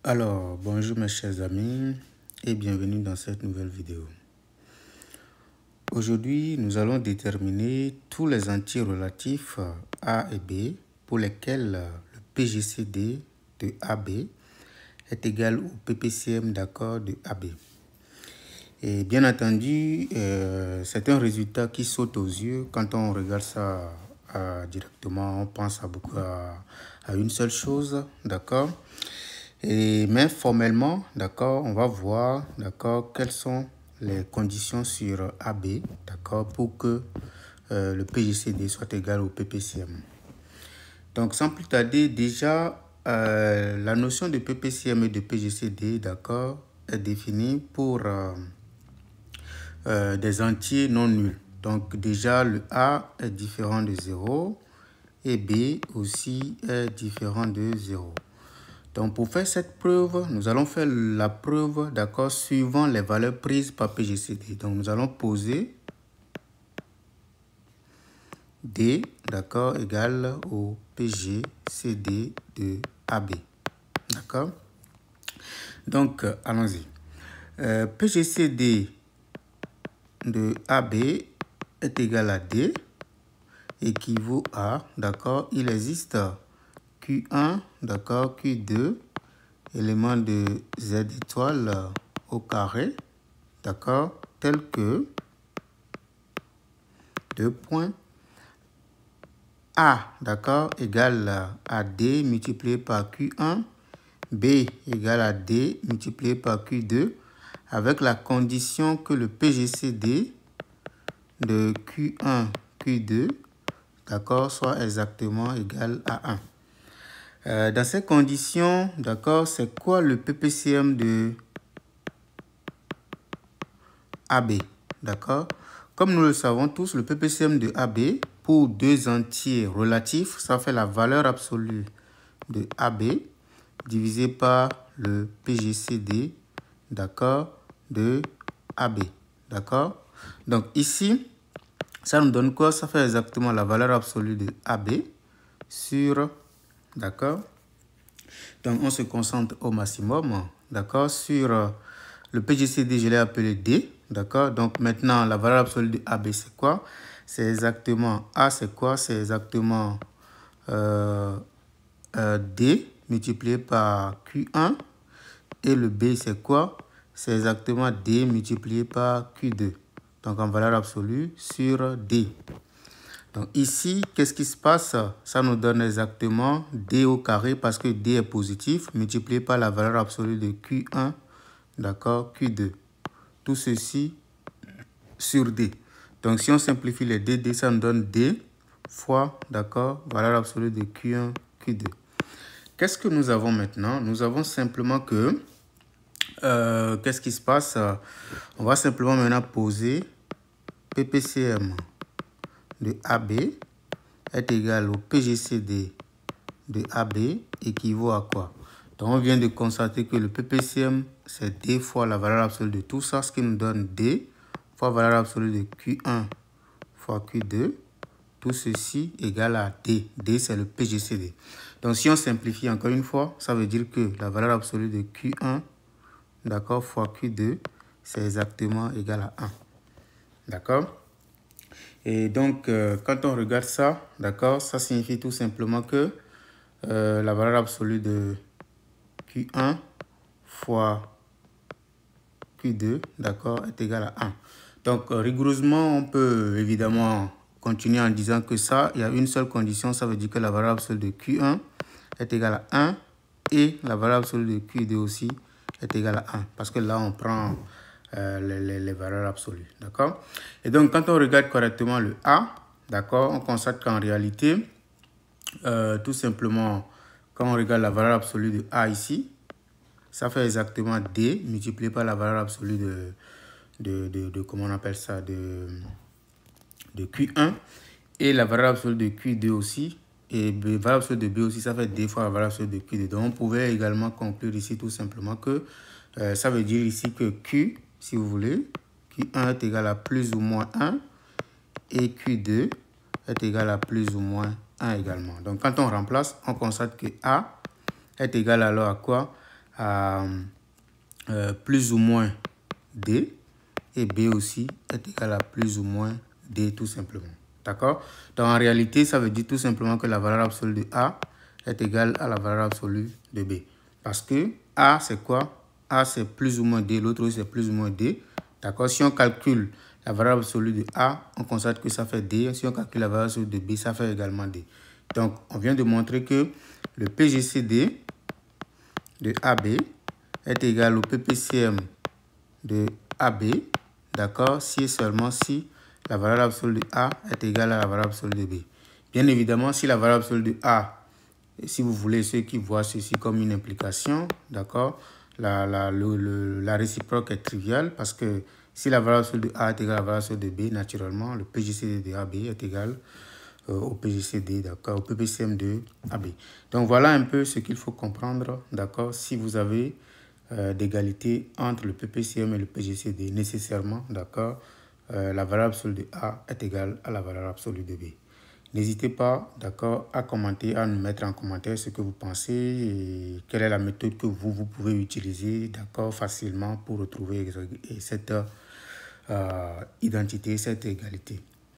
Alors, bonjour mes chers amis et bienvenue dans cette nouvelle vidéo. Aujourd'hui, nous allons déterminer tous les entiers relatifs A et B pour lesquels le PGCD de AB est égal au PPCM d'accord de AB. Et bien entendu, c'est un résultat qui saute aux yeux quand on regarde ça directement. On pense à une seule chose, d'accord? Mais formellement, d'accord, on va voir, d'accord, quelles sont les conditions sur AB, d'accord, pour que le PGCD soit égal au PPCM. Donc, sans plus tarder, déjà, la notion de PPCM et de PGCD, d'accord, est définie pour des entiers non nuls. Donc, déjà, le A est différent de 0 et B aussi est différent de 0. Donc, pour faire cette preuve, nous allons faire la preuve, d'accord, suivant les valeurs prises par PGCD. Donc, nous allons poser D, d'accord, égale au PGCD de AB. D'accord? Donc, allons-y. PGCD de AB est égal à D, équivaut à, d'accord, il existe Q1, d'accord, Q2, élément de Z étoile au carré, d'accord, tel que 2 points A, d'accord, égale à D multiplié par Q1, B égale à D multiplié par Q2, avec la condition que le PGCD de Q1, Q2, d'accord, soit exactement égal à 1. Dans ces conditions, d'accord, c'est quoi le PPCM de AB, d'accord? Comme nous le savons tous, le PPCM de AB, pour deux entiers relatifs, ça fait la valeur absolue de AB divisé par le PGCD, d'accord, de AB, d'accord? Donc ici, ça nous donne quoi? Ça fait exactement la valeur absolue de AB sur, d'accord? Donc on se concentre au maximum, d'accord, sur le PGCD, je l'ai appelé D, d'accord? Donc maintenant, la valeur absolue de AB, c'est quoi? C'est exactement A, c'est quoi? C'est exactement D multiplié par Q1. Et le B, c'est quoi? C'est exactement D multiplié par Q2. Donc en valeur absolue sur D. Donc ici, qu'est-ce qui se passe? Ça nous donne exactement D au carré parce que D est positif multiplié par la valeur absolue de Q1, d'accord, Q2. Tout ceci sur D. Donc si on simplifie les D, ça nous donne D fois, d'accord, valeur absolue de Q1, Q2. Qu'est-ce que nous avons maintenant? Nous avons simplement que, qu'est-ce qui se passe? On va simplement maintenant poser PPCM de AB est égal au PGCD de AB équivaut à quoi? Donc, on vient de constater que le PPCM, c'est D fois la valeur absolue de tout ça, ce qui nous donne D fois valeur absolue de Q1 fois Q2. Tout ceci égal à D. D, c'est le PGCD. Donc, si on simplifie encore une fois, ça veut dire que la valeur absolue de Q1, d'accord, fois Q2, c'est exactement égal à 1. D'accord? Et donc, quand on regarde ça, d'accord, ça signifie tout simplement que la valeur absolue de Q1 fois Q2, d'accord, est égale à 1. Donc, rigoureusement, on peut évidemment continuer en disant que ça, il y a une seule condition, ça veut dire que la valeur absolue de Q1 est égale à 1 et la valeur absolue de Q2 aussi est égale à 1. Parce que là, on prend les valeurs absolues, d'accord? Et donc, quand on regarde correctement le A, d'accord, on constate qu'en réalité, tout simplement, quand on regarde la valeur absolue de A ici, ça fait exactement D multiplié par la valeur absolue de comment on appelle ça, de Q1. Et la valeur absolue de Q2 aussi. Et la valeur absolue de B aussi, ça fait D fois la valeur absolue de Q2. Donc, on pouvait également conclure ici tout simplement que ça veut dire ici que Q, si vous voulez, Q1 est égal à plus ou moins 1 et Q2 est égal à plus ou moins 1 également. Donc, quand on remplace, on constate que A est égal alors à quoi? à plus ou moins D, et B aussi est égal à plus ou moins D tout simplement. D'accord? Donc en réalité, ça veut dire tout simplement que la valeur absolue de A est égale à la valeur absolue de B. Parce que A, c'est quoi? A, c'est plus ou moins D, l'autre c'est plus ou moins D. D'accord? Si on calcule la valeur absolue de A, on constate que ça fait D. Si on calcule la valeur absolue de B, ça fait également D. Donc, on vient de montrer que le PGCD de AB est égal au PPCM de AB, d'accord, si et seulement si la valeur absolue de A est égale à la valeur absolue de B. Bien évidemment, si la valeur absolue de A, si vous voulez, ceux qui voient ceci comme une implication, d'accord, la réciproque est triviale parce que si la valeur absolue de A est égale à la valeur absolue de B, naturellement, le PGCD de AB est égal au PGCD, d'accord, au PPCM de AB. Donc voilà un peu ce qu'il faut comprendre, d'accord, si vous avez d'égalité entre le PPCM et le PGCD, nécessairement, d'accord, la valeur absolue de A est égale à la valeur absolue de B. N'hésitez pas, d'accord, à commenter, à nous mettre en commentaire ce que vous pensez et quelle est la méthode que vous pouvez utiliser, d'accord, facilement pour retrouver cette identité, cette égalité.